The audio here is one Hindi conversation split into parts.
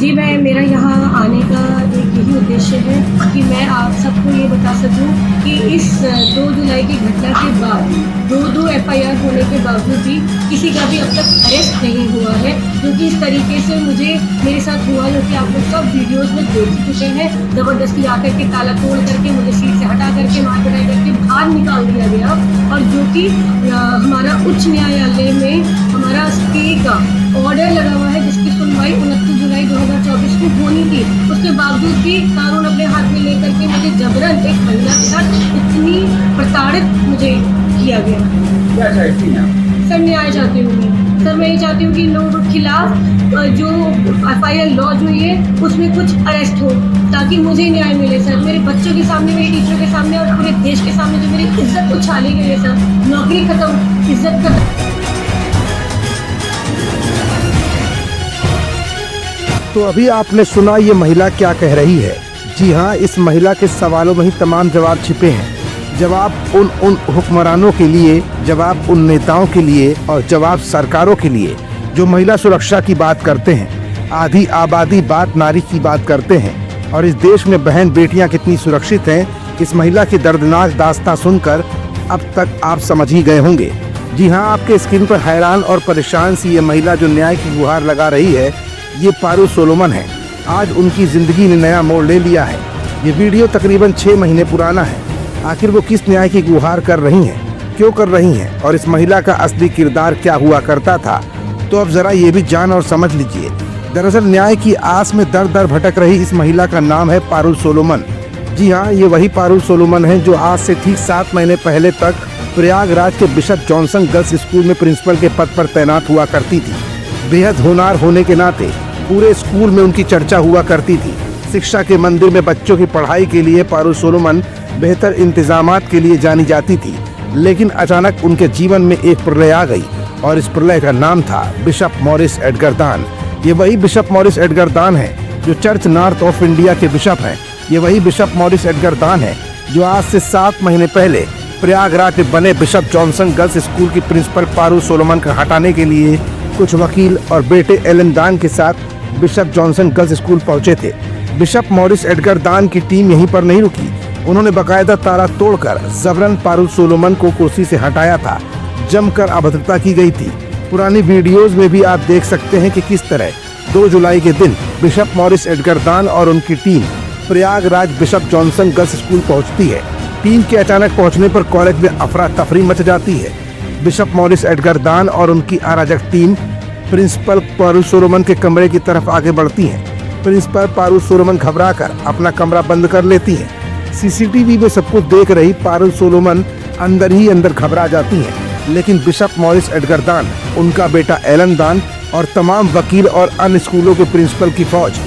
जी, मेरा यहाँ आने का एक यही उद्देश्य है कि मैं आप सबको ये बता सकूँ कि इस 2 जुलाई की घटना के बाद 2 FIR होने के बावजूद भी किसी का भी अब तक अरेस्ट नहीं हुआ है, जो कि इस तरीके से मेरे साथ हुआ, जो कि आप लोग सब वीडियोज़ में देख चुके हैं। ज़बरदस्ती आकर के ताला तोड़ करके मुझे सीट से हटा करके मार पिटाई करके बाहर निकाल दिया गया, और जो कि हमारा उच्च न्यायालय में हमारा स्टे का ऑर्डर लगा हुआ है, जिसकी सुनवाई 29 जुलाई 2024 को होनी थी। उसके बावजूद भी कानून अपने हाथ में लेकर के मुझे जबरन एक महिला के साथ इतनी प्रताड़ित मुझे किया गया। क्या चाहती हैं आप? सर, न्याय चाहती हूँ मैं। सर, मैं ये चाहती हूँ कि इन लोगों के खिलाफ जो FIR लॉन्च हुई है उसमें कुछ अरेस्ट हो, ताकि मुझे न्याय मिले। सर, मेरे बच्चों के सामने, मेरे टीचरों के सामने और पूरे देश के सामने जो मेरी इज्जत उछाली गई है सर, नौकरी खत्म, इज्जत खत्म। तो अभी आपने सुना ये महिला क्या कह रही है। जी हाँ, इस महिला के सवालों में ही तमाम जवाब छिपे हैं। जवाब उन हुक्मरानों के लिए, जवाब उन नेताओं के लिए और जवाब सरकारों के लिए जो महिला सुरक्षा की बात करते हैं, आधी आबादी बात नारी की बात करते हैं। और इस देश में बहन बेटियां कितनी सुरक्षित हैं, इस महिला की दर्दनाक दास्तां सुनकर अब तक आप समझ ही गए होंगे। जी हाँ, आपके स्क्रीन पर हैरान और परेशान सी ये महिला जो न्याय की गुहार लगा रही है, ये पारू सोलोमन है। आज उनकी जिंदगी ने नया मोड़ ले लिया है। ये वीडियो तकरीबन 6 महीने पुराना है। आखिर वो किस न्याय की गुहार कर रही हैं, क्यों कर रही हैं और इस महिला का असली किरदार क्या हुआ करता था, तो अब जरा ये भी जान और समझ लीजिए। दरअसल न्याय की आस में दर दर भटक रही इस महिला का नाम है पारू सोलोमन। जी हाँ, ये वही पारू सोलोमन है जो आज से ठीक 7 महीने पहले तक प्रयागराज के बिशप जॉनसन गर्ल्स स्कूल में प्रिंसिपल के पद पर तैनात हुआ करती थी। बेहद होनहार होने के नाते पूरे स्कूल में उनकी चर्चा हुआ करती थी। शिक्षा के मंदिर में बच्चों की पढ़ाई के लिए पारू सोलोमन बेहतर इंतजामात के लिए जानी जाती थी। लेकिन अचानक उनके जीवन में एक प्रलय आ गई, और इस प्रलय का नाम था बिशप मॉरिस एडगर दान। ये वही बिशप मॉरिस एडगर दान है जो चर्च नॉर्थ ऑफ इंडिया के बिशप हैं। ये वही बिशप मॉरिस एडगर दान है जो आज से 7 महीने पहले प्रयागराज में बने बिशप जॉनसन गर्ल्स स्कूल की प्रिंसिपल पारू सोलोमन का हटाने के लिए कुछ वकील और बेटे एलन दान के साथ बिशप जॉनसन गर्ल्स स्कूल पहुंचे थे। बिशप मॉरिस एडगर दान की टीम यहीं पर नहीं रुकी। उन्होंने बकायदा ताला तोड़कर जबरन पारू सोलोमन को कुर्सी से हटाया था। जमकर अभद्रता की गई थी। पुरानी वीडियोस में भी आप देख सकते हैं कि किस तरह 2 जुलाई के दिन बिशप मॉरिस एडगर दान और उनकी team Prayagraj bishop Johnson girls school पहुंचती है। टीम के अचानक पहुंचने पर कॉलेज में अफरा तफरी मच जाती है। बिशप मॉरिस एडगर दान और उनकी अराजक टीम प्रिंसिपल पारू सोलोमन के कमरे की तरफ आगे बढ़ती हैं। प्रिंसिपल पारू सोलोमन घबराकर अपना कमरा बंद कर लेती हैं। CCTV में सब कुछ देख रही पारू सोलोमन अंदर ही अंदर घबरा जाती हैं। लेकिन बिशप मॉरिस एडगर दान, उनका बेटा एलन दान और तमाम वकील और अन्य स्कूलों के प्रिंसिपल की फौज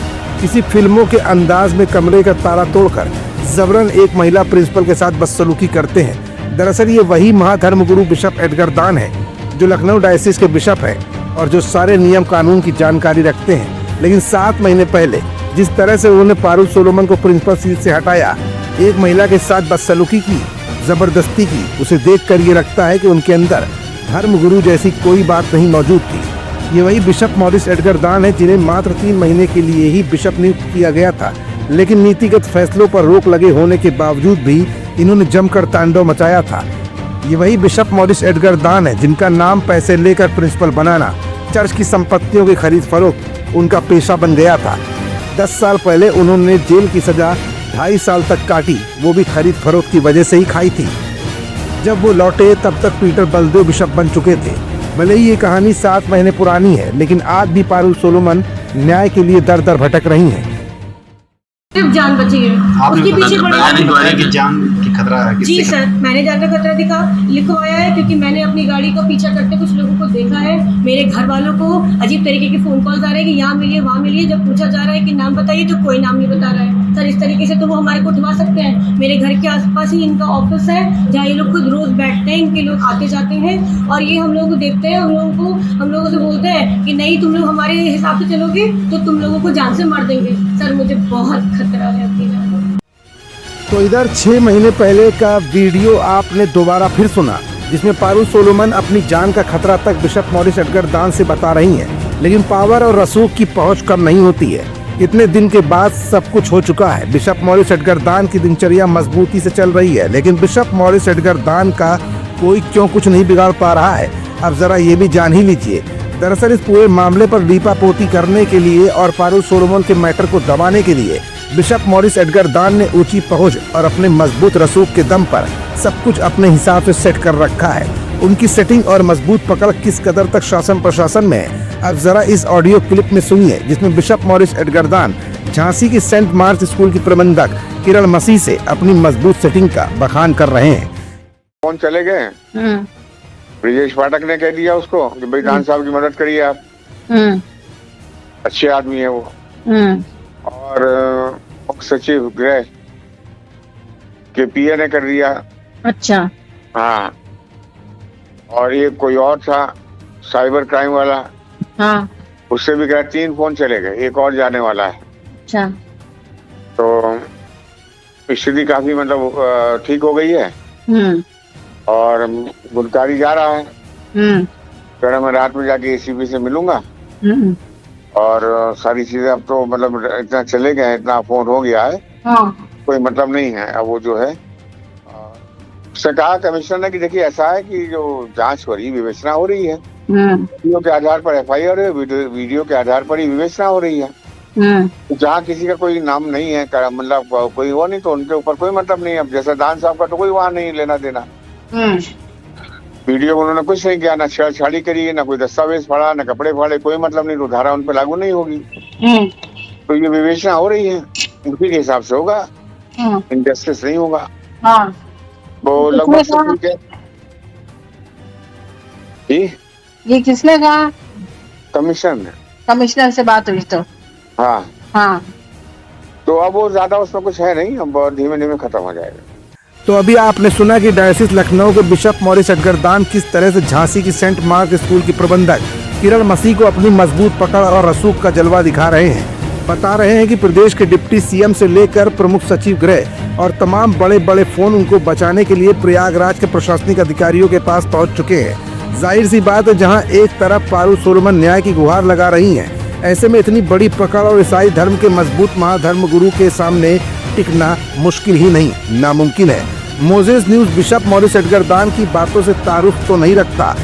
किसी फिल्मों के अंदाज में कमरे का ताला तोड़कर जबरन एक महिला प्रिंसिपल के साथ बदसलूकी करते हैं। दरअसल ये वही महाधर्मगुरु बिशप एडगर दान है जो लखनऊ डायसिस के बिशप हैं और जो सारे नियम कानून की जानकारी रखते हैं। लेकिन 7 महीने पहले जिस तरह से उन्होंने पारू सोलोमन को प्रिंसिपल सीट से हटाया, एक महिला के साथ बदसलूकी की, जबरदस्ती की, उसे देखकर ये लगता है कि उनके अंदर धर्मगुरु जैसी कोई बात नहीं मौजूद थी। ये वही बिशप मॉरिस एडगर दान है जिन्हें मात्र 3 महीने के लिए ही बिशप नियुक्त किया गया था। लेकिन नीतिगत फैसलों पर रोक लगे होने के बावजूद भी इन्होंने जमकर तांडव मचाया था। ये वही बिशप मॉरिस एडगर दान है जिनका नाम पैसे लेकर प्रिंसिपल बनाना, चर्च की संपत्तियों की खरीद फरोख्त उनका पेशा बन गया था। 10 साल पहले उन्होंने जेल की सजा 2.5 साल तक काटी, वो भी खरीद फरोख्त की वजह से ही खाई थी। जब वो लौटे तब तक पीटर बलदेव बिशप बन चुके थे। भले ही ये कहानी 7 महीने पुरानी है, लेकिन आज भी पारू सोलोमन न्याय के लिए दर दर भटक रही हैं। सिर्फ जान बची है, उसके पीछे कि जान की खतरा है। जी सर, मैंने जान का खतरा लिखवाया है क्योंकि मैंने अपनी गाड़ी को पीछा करते कुछ लोगों को देखा है। मेरे घर वालों को अजीब तरीके के फोन कॉल्स आ रहे हैं कि यहाँ मिलिए वहाँ मिलिए। जब पूछा जा रहा है कि नाम बताइए तो कोई नाम नहीं बता रहा है। सर, इस तरीके से तो वो हमारे को उठवा सकते हैं। मेरे घर के आसपास ही इनका ऑफिस है जहाँ ये लोग खुद रोज बैठते हैं। इनके लोग आते जाते हैं और ये हम लोगों को देखते हैं। हम लोगों से बोलते हैं कि नहीं, तुम लोग हमारे हिसाब से चलोगे तो तुम लोगों को जान से मार देंगे। सर, मुझे बहुत खतरा है अपनी जान। तो इधर 6 महीने पहले का वीडियो आपने दोबारा फिर सुना, जिसमें पारू सोलोमन अपनी जान का खतरा तक बिशप मॉरिस एडगर दान से बता रही हैं। लेकिन पावर और रसूख की पहुंच कम नहीं होती है। इतने दिन के बाद सब कुछ हो चुका है। बिशप मॉरिस एडगरदान की दिनचर्या मजबूती से चल रही है, लेकिन बिशप मॉरिस एडगरदान का कोई क्यों कुछ नहीं बिगाड़ पा रहा है। अब जरा ये भी जान ही लीजिए। दरअसल इस पूरे मामले पर लीपापोती करने के लिए और पारुल सोलोमन के मैटर को दबाने के लिए बिशप मॉरिस एडगरदान ने ऊंची पहुंच और अपने मजबूत रसूख के दम पर सब कुछ अपने हिसाब से सेट कर रखा है। उनकी सेटिंग और मजबूत पकड़ किस कदर तक शासन प्रशासन में है, अब जरा इस ऑडियो क्लिप में सुनिए, जिसमें बिशप मॉरिस एडगरदान झांसी की सेंट मार्च स्कूल की प्रबंधक किरण मसीह से अपनी मजबूत सेटिंग का बखान कर रहे हैं। कौन चले गए? ब्रिजेश पाठक ने कह दिया उसको कि भाई दान साहब की मदद करिए आप। अच्छे आदमी है वो। और मुख्य सचिव गृह के पीए ने कर दिया। अच्छा। हाँ, और ये कोई और था साइबर क्राइम वाला। हाँ। उससे भी गए, 3 फोन चले गए, एक और जाने वाला है। अच्छा। तो स्थिति काफी मतलब ठीक हो गई है। और गुलकारी जा रहा है। कह रहा मैं रात में जाके एसीपी से मिलूंगा। और सारी चीजें अब तो मतलब इतना चले गए, इतना फोन हो गया है। हाँ। कोई मतलब नहीं है। अब वो जो है उसने कहा कमिश्नर ने कि देखिए ऐसा है कि जो जांच हो रही, विवेचना हो रही है, वीडियो के आधार पर एफआईआर है, वीडियो के आधार पर ही विवेचना हो रही है। तो जहाँ किसी का कोई नाम नहीं है, मतलब कोई वो नहीं, तो उनके ऊपर कोई मतलब नहीं है। अब जैसा दान साहब का तो कोई वहाँ नहीं लेना देना। वीडियो उन्होंने कुछ नहीं किया, ना छेड़छाड़ी करी, ना कोई दस्तावेज फाड़ा, ना कपड़े फाड़े, कोई मतलब नहीं, तो धारा उन पर लागू नहीं होगी। तो ये विवेचना हो रही है, उसी के हिसाब से होगा, इनजस्टिस नहीं होगा। वो लगभग सब ठीक है। ये किसने कहा? कमिश्नर ने। कमिश्नर से बात हुई तो? हाँ। हाँ। तो अब वो ज्यादा उसमें कुछ है नहीं, अब धीमे धीमे खत्म हो जाएगा। तो अभी आपने सुना कि डायसिस लखनऊ के बिशप मॉरिस एडगरदान किस तरह से झांसी की सेंट मार्क स्कूल की प्रबंधक किरण मसीह को अपनी मजबूत पकड़ और रसूख का जलवा दिखा रहे हैं। बता रहे हैं कि प्रदेश के डिप्टी सीएम से लेकर प्रमुख सचिव गृह और तमाम बड़े बड़े फोन उनको बचाने के लिए प्रयागराज के प्रशासनिक अधिकारियों के पास पहुंच चुके हैं। जाहिर सी बात है, जहां एक तरफ पारुल सोलोमन न्याय की गुहार लगा रही हैं, ऐसे में इतनी बड़ी पकड़ और ईसाई धर्म के मजबूत महाधर्म गुरु के सामने टिकना मुश्किल ही नहीं, नामुमकिन है। मोजेस न्यूज बिशप मॉरिस एडगरदान की बातों से तारुफ तो नहीं रखता,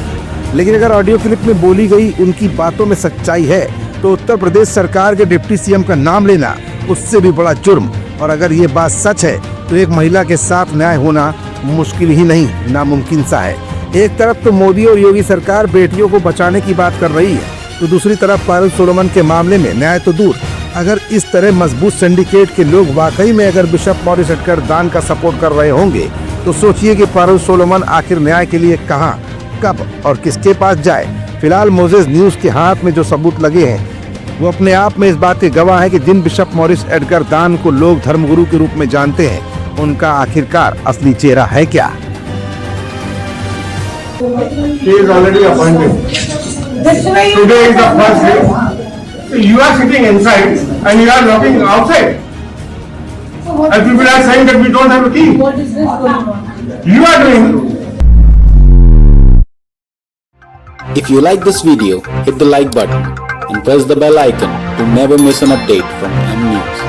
लेकिन अगर ऑडियो क्लिप में बोली गई उनकी बातों में सच्चाई है तो उत्तर प्रदेश सरकार के डिप्टी सीएम का नाम लेना उससे भी बड़ा जुर्म। और अगर ये बात सच है तो एक महिला के साथ न्याय होना मुश्किल ही नहीं, नामुमकिन सा है। एक तरफ तो मोदी और योगी सरकार बेटियों को बचाने की बात कर रही है, तो दूसरी तरफ पारुल सोलोमन के मामले में न्याय तो दूर, अगर इस तरह मजबूत सिंडिकेट के लोग वाकई में अगर बिशप मॉरिस एडगरदान का सपोर्ट कर रहे होंगे तो सोचिए कि पारुल सोलोमन आखिर न्याय के लिए कहां, कब और किसके पास जाए। फिलहाल मोजेस न्यूज के हाथ में जो सबूत लगे हैं वो अपने आप में इस बात के गवाह है कि जिन बिशप मॉरिस एडगरदान को लोग धर्मगुरु के रूप में जानते हैं, उनका आखिरकार असली चेहरा है क्या। He is already appointed. Today is the first day. You are sitting inside and you are looking outside. And people are saying that we don't have a key. What is this going on? You are doing. If you like this video, hit the like button and press the bell icon to never miss an update from M News.